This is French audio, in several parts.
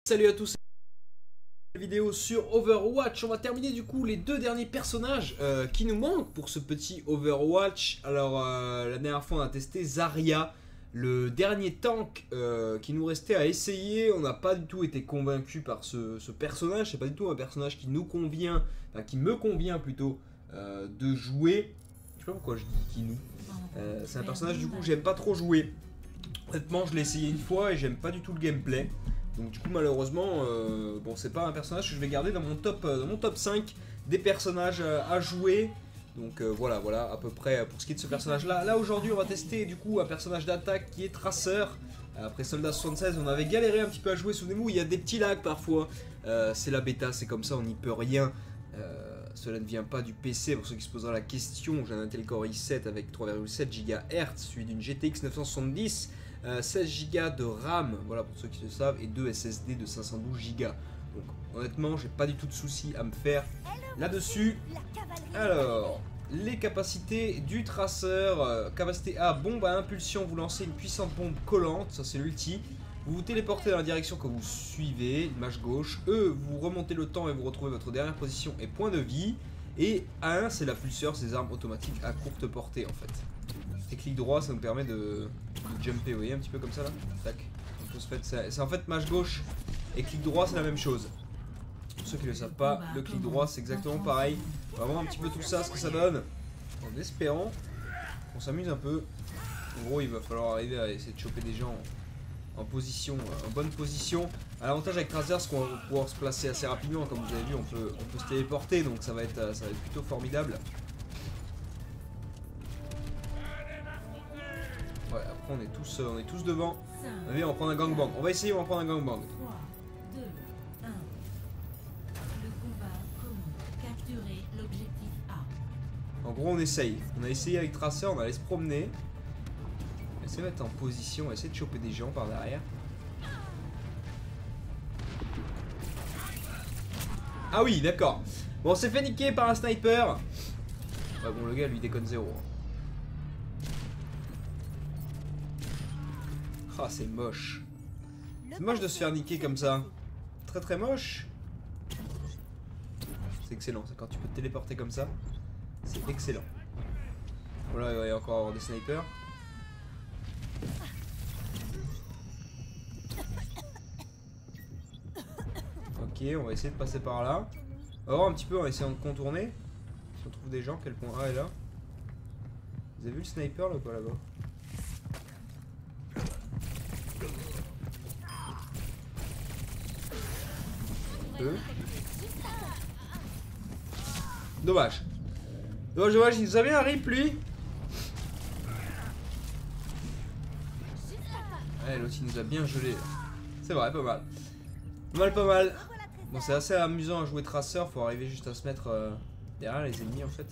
Salut à tous, vidéo sur Overwatch. On va terminer du coup les deux derniers personnages qui nous manquent pour ce petit Overwatch. Alors la dernière fois on a testé Zarya, le dernier tank qui nous restait à essayer. On n'a pas du tout été convaincu par ce personnage. C'est pas du tout un personnage qui nous convient, enfin qui me convient plutôt de jouer. Je sais pas pourquoi je dis qui nous. C'est un personnage du coup que j'aime pas trop jouer. Honnêtement je l'ai essayé une fois et j'aime pas du tout le gameplay. Donc du coup malheureusement, bon c'est pas un personnage que je vais garder dans mon top 5 des personnages à jouer. Donc voilà à peu près pour ce qui est de ce personnage là. Là aujourd'hui on va tester du coup un personnage d'attaque qui est Tracer. Après Soldat 76 on avait galéré un petit peu à jouer, souvenez-vous il y a des petits lags parfois. C'est la bêta, c'est comme ça, on n'y peut rien. Cela ne vient pas du PC pour ceux qui se poseraient la question. J'ai un Intel Core i7 avec 3,7 GHz suivi d'une GTX 970. 16 Go de RAM, voilà pour ceux qui le savent, et 2 SSD de 512 Go. Donc honnêtement, j'ai pas du tout de soucis à me faire là-dessus. Alors, les capacités du traceur. Capacité A, bombe à impulsion, vous lancez une puissante bombe collante, ça c'est l'ulti. Vous vous téléportez dans la direction que vous suivez, image gauche. E, vous remontez le temps et vous retrouvez votre dernière position et point de vie. Et A1, c'est la pulseur, ces armes automatiques à courte portée en fait. Et clic droit, ça nous permet de jumper, vous voyez, un petit peu comme ça là. Tac. On peut se mettre, c'est en fait mâche gauche et clic droit, c'est la même chose. Pour ceux qui ne le savent pas, le clic droit, c'est exactement pareil. On va voir un petit peu tout ça, ce que ça donne, en espérant qu'on s'amuse un peu. En gros, il va falloir arriver à essayer de choper des gens en position, en bonne position. L'avantage avec Tracer, c'est qu'on va pouvoir se placer assez rapidement. Comme vous avez vu, on peut se téléporter, donc ça va être plutôt formidable. Ouais, après on est tous devant. Allez, on va prendre un gangbang. On va essayer, on va prendre un gangbang. 3, 2, 1. Le combat commence. Capturer l'objectif A. En gros, on essaye. On a essayé avec Tracer, on va aller se promener. On va essayer de mettre en position, on va essayer de choper des gens par derrière. Ah oui, d'accord. Bon, on s'est fait niquer par un sniper. Ouais, bon, le gars lui déconne zéro. Ah, c'est moche. C'est moche de se faire niquer comme ça. Très très moche. C'est excellent, quand tu peux te téléporter comme ça. C'est excellent. Voilà, il va y encore avoir des snipers. Ok, on va essayer de passer par là. On va voir un petit peu en essayant de contourner. Si on trouve des gens, quel point A est là. Vous avez vu le sniper là ou pas là-bas? Dommage. Dommage, il nous avait un rip lui. Ouais, l'autre il nous a bien gelé. C'est vrai, pas mal. Pas mal. Bon, c'est assez amusant à jouer Tracer. Faut arriver juste à se mettre derrière les ennemis en fait.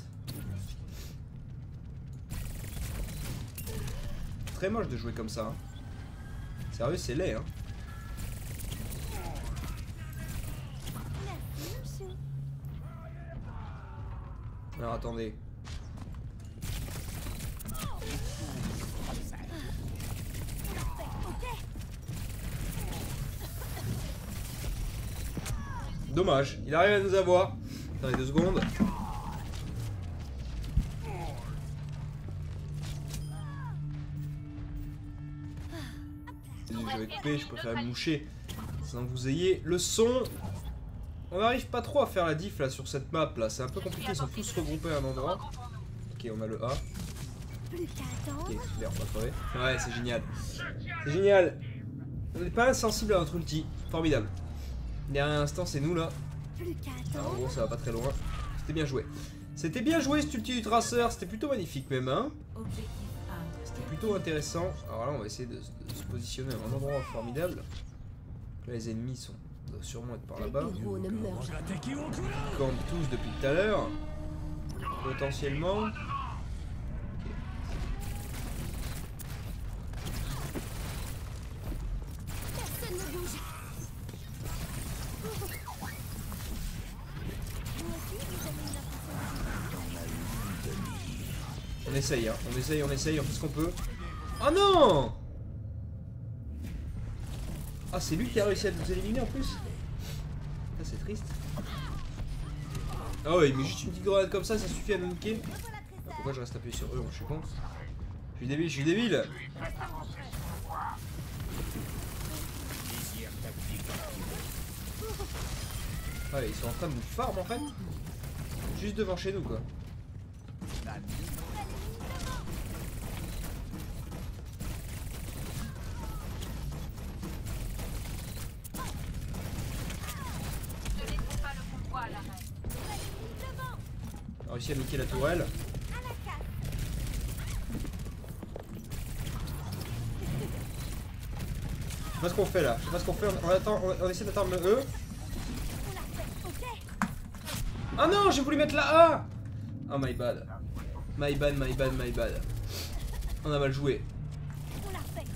Très moche de jouer comme ça. Hein. Sérieux, c'est laid. Hein. Alors attendez. Dommage, il arrive à nous avoir. Attendez 2 secondes. Je vais couper, je préfère me moucher sans que vous ayez le son. On n'arrive pas trop à faire la diff là sur cette map là, c'est un peu compliqué, ils sont tous regroupés à un endroit. Ok, on a le A. Ok, super, on va crever. Ouais, c'est génial. C'est génial. On n'est pas insensible à notre ulti, formidable. Dernier instant, c'est nous là. Alors, en gros, ça va pas très loin. C'était bien joué. C'était bien joué cet ulti du Tracer, c'était plutôt magnifique même, hein. C'était plutôt intéressant. Alors là, on va essayer de se positionner à un endroit formidable. Là, les ennemis doivent sûrement être par là-bas. Ils campent tous depuis tout à l'heure. Potentiellement. Okay. On essaye, hein. On essaye, on fait ce qu'on peut. Oh non! Ah, c'est lui qui a réussi à nous éliminer en plus. Ça, c'est triste. Ah ouais, mais juste une petite grenade comme ça suffit à nous niquer. Ah, pourquoi je reste appuyé sur eux? Je suis con. Je suis débile, je suis débile. Ah, ils sont en train de nous farm en fait. Juste devant chez nous quoi. On a réussi à niquer la tourelle. Je sais pas ce qu'on fait là. Je sais pas ce qu'on fait. On attend, on essaie d'attendre le E. Ah non, j'ai voulu mettre la A. Oh my bad. My bad, my bad, my bad. On a mal joué.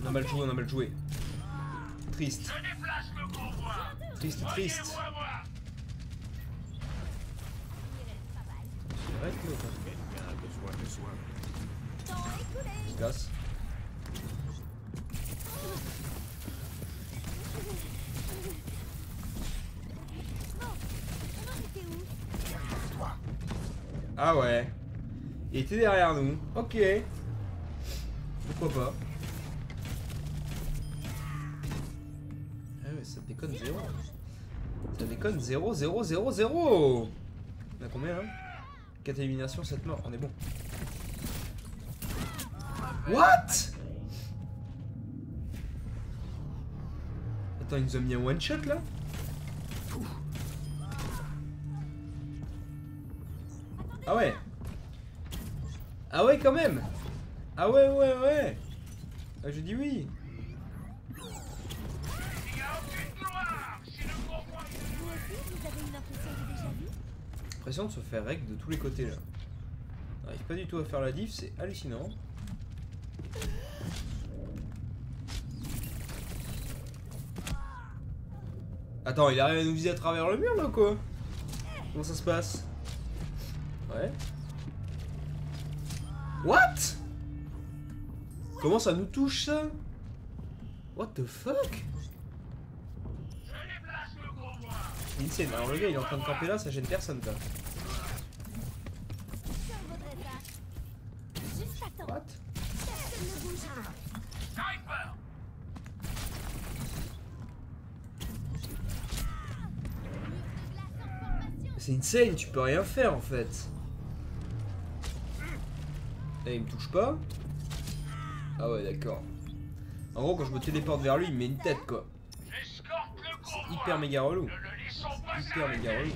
On a mal joué, on a mal joué. Triste. Triste, triste. Casse. Ah ouais. Il était derrière nous. Ok. Pourquoi pas. Ah ouais, ça déconne 0. Ça déconne 0, 0, 0, 0. On a combien là? 4 éliminations, 7 morts. On est bon. What? Attends, il nous a mis un one shot là? Ah ouais. Ah ouais quand même. Ah ouais ouais ouais. Ah, je dis oui. L'impression de se faire règle de tous les côtés là. On n'arrive pas du tout à faire la diff, c'est hallucinant. Attends, il arrive à nous viser à travers le mur là ou quoi? Comment ça se passe? Ouais. What? Comment ça nous touche ça? What the fuck? C'est insane. Alors le gars il est en train de camper là, ça gêne personne quoi. What? C'est insane, tu peux rien faire en fait. Et il me touche pas. Ah ouais d'accord. En gros quand je me téléporte vers lui il me met une tête quoi. C'est hyper méga relou. Hyper méga relou.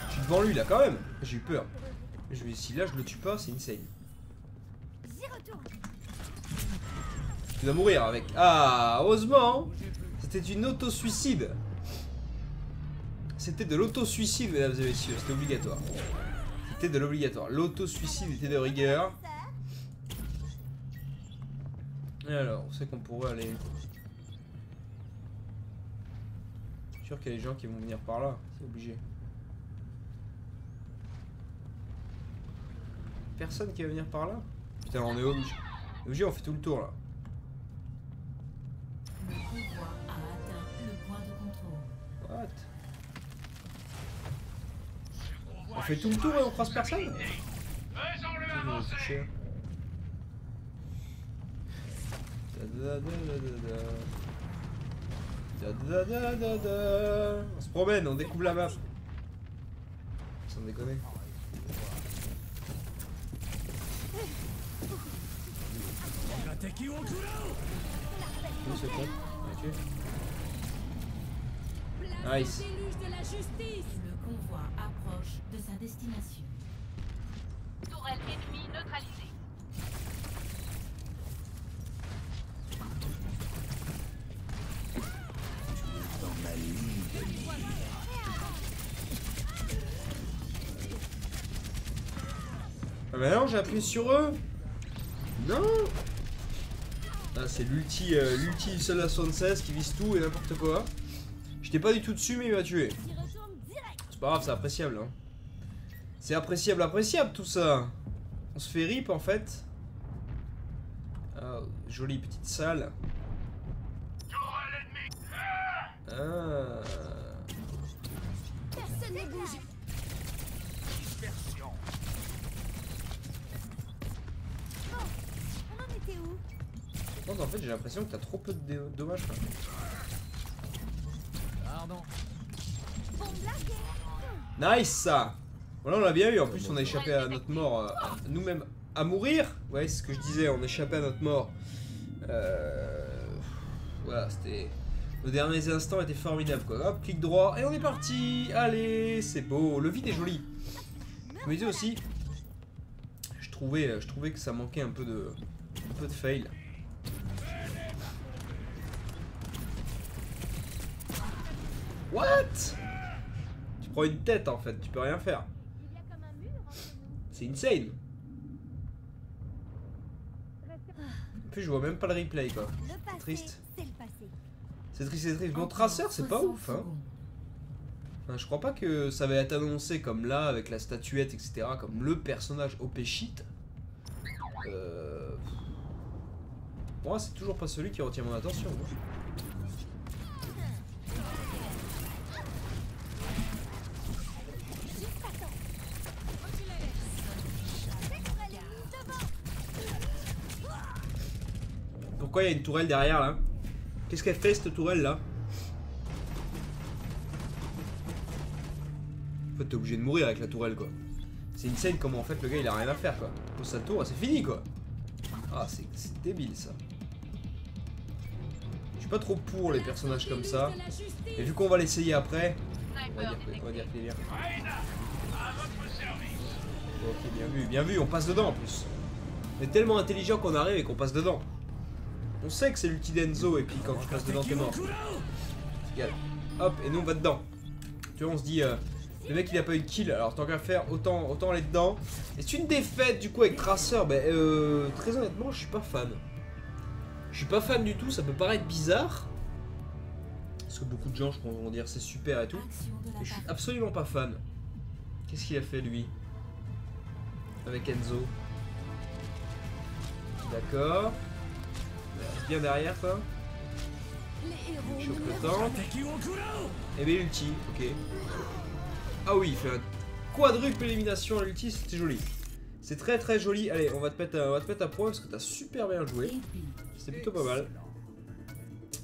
Je suis devant lui là quand même. J'ai eu peur. Je vais, si là je le tue pas c'est insane. Tu dois mourir avec. Ah heureusement. C'était une auto-suicide. C'était de l'auto-suicide mesdames et messieurs. C'était obligatoire. C'était de l'obligatoire. L'auto-suicide était de rigueur. Et alors, on sait qu'on pourrait aller. Je suis sûr qu'il y a des gens qui vont venir par là. C'est obligé. Personne qui va venir par là? Putain, on est obligé. Obligé, on fait tout le tour là. Le convoi a atteint le point de contrôle. What? On fait tout le tour et on croise personne? On se promène, on découvre la map. Sans déconner. Où c'est con? Nice. Le convoi approche de sa destination. Tourelle ennemie neutralisée. Dans ma ligne de mire. Ah bah non, j'ai appuyé sur eux. Non. Ah, c'est l'ulti Soldat 76 qui vise tout et n'importe quoi. J'étais pas du tout dessus mais il m'a tué. C'est pas grave, c'est appréciable hein. C'est appréciable tout ça. On se fait rip en fait. Ah jolie petite salle. Ah. Personne ne bouge. Bon, on en était où? Par contre, en fait, j'ai l'impression que t'as trop peu de dommages. Quoi. Pardon. Bon blague. Nice ça. Voilà, on l'a bien eu. En plus, on a échappé à notre mort nous-mêmes. À mourir. Ouais, c'est ce que je disais. On échappait à notre mort. Voilà, c'était... Nos derniers instants étaient formidables quoi. Hop, clic droit et on est parti. Allez, c'est beau. Le vide est joli. Je me disais aussi, je trouvais que ça manquait un peu de fail. What? Tu prends une tête en fait, tu peux rien faire. Il y a comme un mur entre nous. C'est insane. En plus, je vois même pas le replay quoi. Le passé, Triste. c'est le passé. C'est triste, c'est triste. Mon traceur, c'est pas ouf hein. Enfin, je crois pas que ça va être annoncé comme là, avec la statuette, etc. Comme le personnage OP shit. Moi, c'est toujours pas celui qui retient mon attention. Moi. Pourquoi il y a une tourelle derrière là? Qu'est-ce qu'elle fait cette tourelle là? En fait t'es obligé de mourir avec la tourelle quoi. C'est une scène comment en fait le gars il a rien à faire quoi. Il pose sa tour et c'est fini quoi. Ah c'est débile ça. Je suis pas trop pour les personnages comme ça. Et vu qu'on va l'essayer après, on va dire qu'il est bien. Ok bien vu, on passe dedans en plus. On est tellement intelligent qu'on arrive et qu'on passe dedans. On sait que c'est l'ulti d'Enzo et puis quand tu passes dedans t'es mort. Regarde. Hop et nous on va dedans. Tu vois on se dit le mec il a pas eu de kill alors tant qu'à faire autant aller dedans. Et c'est une défaite du coup avec Tracer. Ben très honnêtement je suis pas fan. Je suis pas fan du tout, ça peut paraître bizarre. Parce que beaucoup de gens je pense vont dire c'est super et tout. Mais je suis absolument pas fan. Qu'est-ce qu'il a fait lui? Avec Enzo. D'accord. Bien derrière quoi. Chope le temps. Et bien l'ulti, ok. Ah oui, il fait un quadruple élimination à l'ulti, c'était joli. C'est très très joli. Allez, on va te mettre à point parce que t'as super bien joué. C'était plutôt pas mal.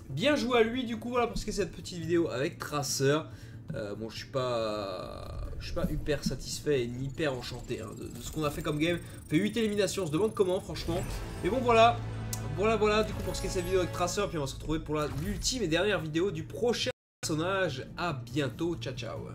Bien joué à lui du coup, voilà pour ce qui est cette petite vidéo avec Tracer. Bon, je suis pas hyper satisfait et ni hyper enchanté hein, de ce qu'on a fait comme game. On fait 8 éliminations, on se demande comment franchement. Mais bon voilà. Voilà du coup pour ce qui est cette vidéo avec Tracer. Puis on va se retrouver pour l'ultime et dernière vidéo du prochain personnage. À bientôt, ciao ciao.